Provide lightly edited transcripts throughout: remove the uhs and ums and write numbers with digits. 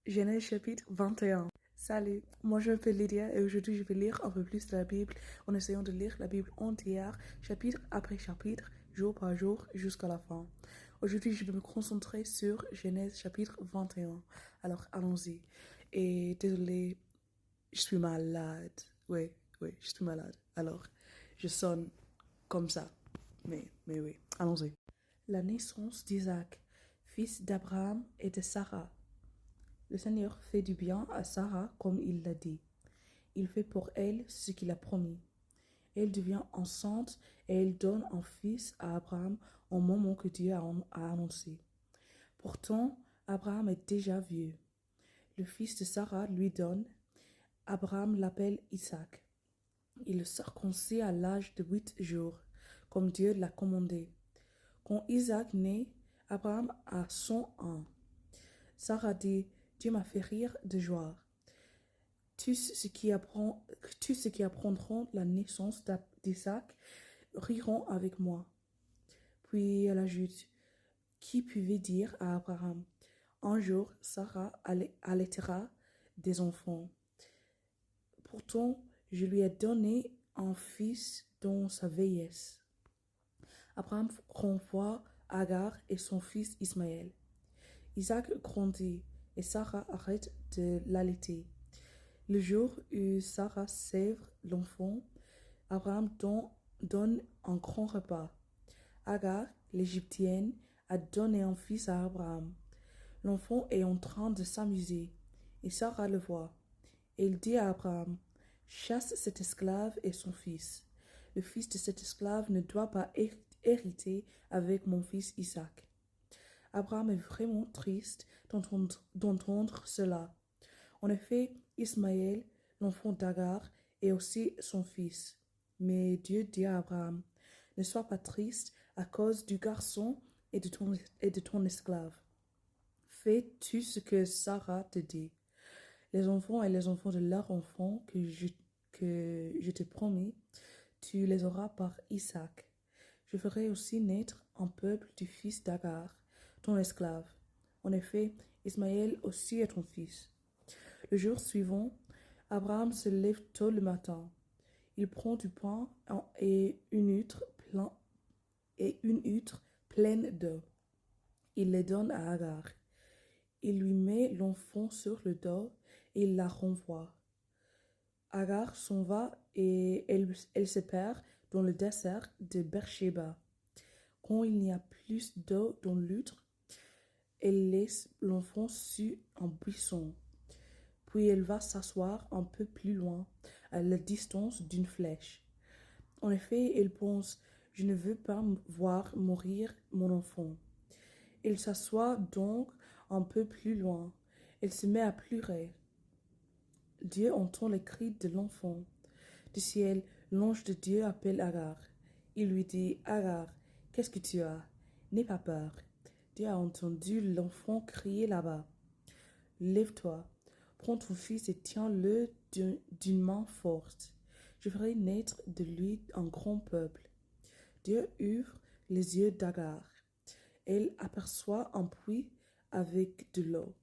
Genèse chapitre 21. Salut, moi je m'appelle Lydia et aujourd'hui je vais lire un peu plus de la Bible en essayant de lire la Bible entière, chapitre après chapitre, jour par jour, jusqu'à la fin. Aujourd'hui je vais me concentrer sur Genèse chapitre 21. Alors allons-y. Et désolé, je suis malade. Oui, je suis malade. Alors, je sonne comme ça. Mais oui, allons-y. La naissance d'Isaac, fils d'Abraham et de Sarah. Le Seigneur fait du bien à Sarah comme il l'a dit. Il fait pour elle ce qu'il a promis. Elle devient enceinte et elle donne un fils à Abraham au moment que Dieu a annoncé. Pourtant, Abraham est déjà vieux. Le fils de Sarah lui donne. Abraham l'appelle Isaac. Il le circoncis à l'âge de 8 jours, comme Dieu l'a commandé. Quand Isaac naît, Abraham a 101 ans. Sarah dit, Dieu m'a fait rire de joie. Tous ceux qui apprendront la naissance d'Isaac riront avec moi. Puis elle ajoute, qui pouvait dire à Abraham, un jour Sarah allaitera des enfants. Pourtant, je lui ai donné un fils dans sa vieillesse. Abraham renvoie Agar et son fils Ismaël. Isaac grandit et Sarah arrête de l'allaiter. Le jour où Sarah sèvre l'enfant, Abraham donne un grand repas. Agar, l'Égyptienne, a donné un fils à Abraham. L'enfant est en train de s'amuser, et Sarah le voit. Elle dit à Abraham, chasse cet esclave et son fils. Le fils de cet esclave ne doit pas hériter avec mon fils Isaac. Abraham est vraiment triste d'entendre cela. En effet, Ismaël, l'enfant d'Agar, est aussi son fils. Mais Dieu dit à Abraham, ne sois pas triste à cause du garçon et de ton esclave. Fais tout ce que Sarah te dit. Les enfants et les enfants de leur enfant que je t'ai promis, tu les auras par Isaac. Je ferai aussi naître un peuple du fils d'Agar, ton esclave. En effet, Ismaël aussi est ton fils. Le jour suivant, Abraham se lève tôt le matin. Il prend du pain et une huître pleine d'eau. Il les donne à Agar. Il lui met l'enfant sur le dos et il la renvoie. Agar s'en va et elle se perd dans le désert de Beersheba. Quand il n'y a plus d'eau dans l'huître, elle laisse l'enfant sur un buisson. Puis elle va s'asseoir un peu plus loin, à la distance d'une flèche. En effet, elle pense, je ne veux pas voir mourir mon enfant. Elle s'assoit donc un peu plus loin. Elle se met à pleurer. Dieu entend les cris de l'enfant. Du ciel, l'ange de Dieu appelle Agar. Il lui dit, Agar, qu'est-ce que tu as? N'aie pas peur. Dieu a entendu l'enfant crier là-bas. Lève-toi, prends ton fils et tiens-le d'une main forte. Je ferai naître de lui un grand peuple. Dieu ouvre les yeux d'Agar. Elle aperçoit un puits avec de l'eau.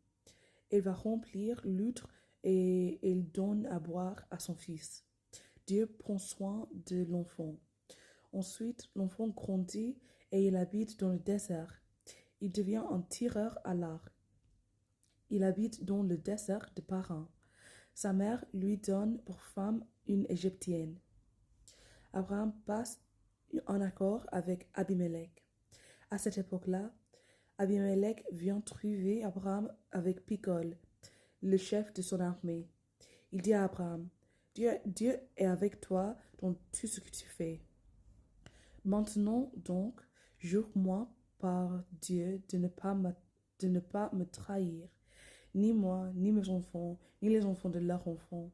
Elle va remplir l'huître et elle donne à boire à son fils. Dieu prend soin de l'enfant. Ensuite, l'enfant grandit et il habite dans le désert. Il devient un tireur à l'arc. Il habite dans le désert de Paran. Sa mère lui donne pour femme une Égyptienne. Abraham passe un accord avec Abimelech. À cette époque-là, Abimelech vient trouver Abraham avec Picol, le chef de son armée. Il dit à Abraham, Dieu est avec toi dans tout ce que tu fais. Maintenant donc, jure-moi par Dieu de ne pas me trahir, ni moi, ni mes enfants, ni les enfants de leurs enfants.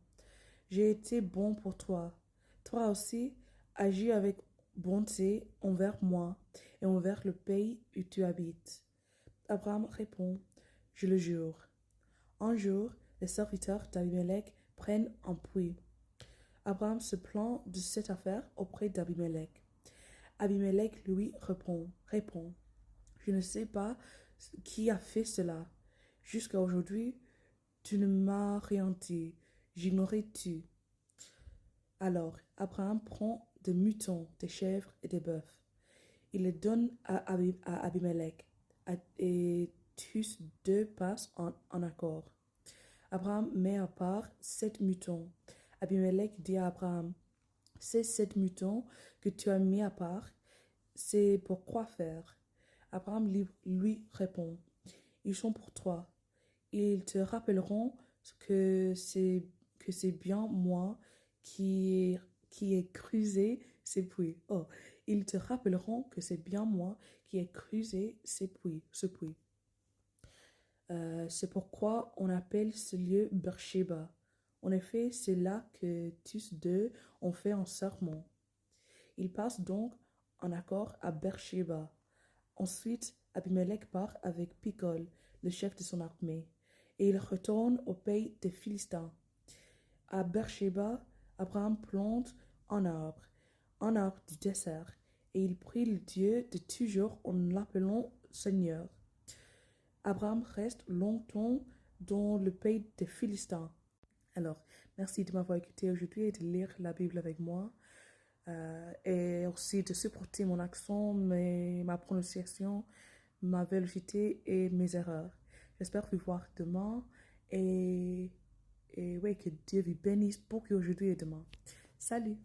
J'ai été bon pour toi. Toi aussi, agis avec bonté envers moi et envers le pays où tu habites. Abraham répond, je le jure. Un jour, les serviteurs d'Abimelech prennent un puits. Abraham se plaint de cette affaire auprès d'Abimelech. Abimelech lui répond, je ne sais pas qui a fait cela. Jusqu'à aujourd'hui, Tu ne m'as rien dit, j'ignorais tout. Alors Abraham prend des moutons, des chèvres et des bœufs. Il les donne à Abimelech et tous deux passent en accord. Abraham met à part 7 moutons. Abimelech dit à Abraham, ces 7 moutons que tu as mis à part, c'est pour quoi faire? Abraham lui répond, ils sont pour toi. Ils te rappelleront que c'est bien moi qui ai creusé ces puits. Oh, ils te rappelleront que c'est bien moi qui ai creusé ce puits. C'est pourquoi on appelle ce lieu Beersheba. En effet, c'est là que tous deux ont fait un serment. Ils passent donc en accord à Beersheba. Ensuite, Abimelech part avec Picol, le chef de son armée, et il retourne au pays des Philistins. À Beersheba, Abraham plante un arbre du désert, et il prie le Dieu de toujours en l'appelant Seigneur. Abraham reste longtemps dans le pays des Philistins. Alors, merci de m'avoir écouté aujourd'hui et de lire la Bible avec moi. Et aussi de supporter mon accent, ma prononciation, ma vélocité et mes erreurs. J'espère vous voir demain et ouais, que Dieu vous bénisse beaucoup aujourd'hui et demain. Salut!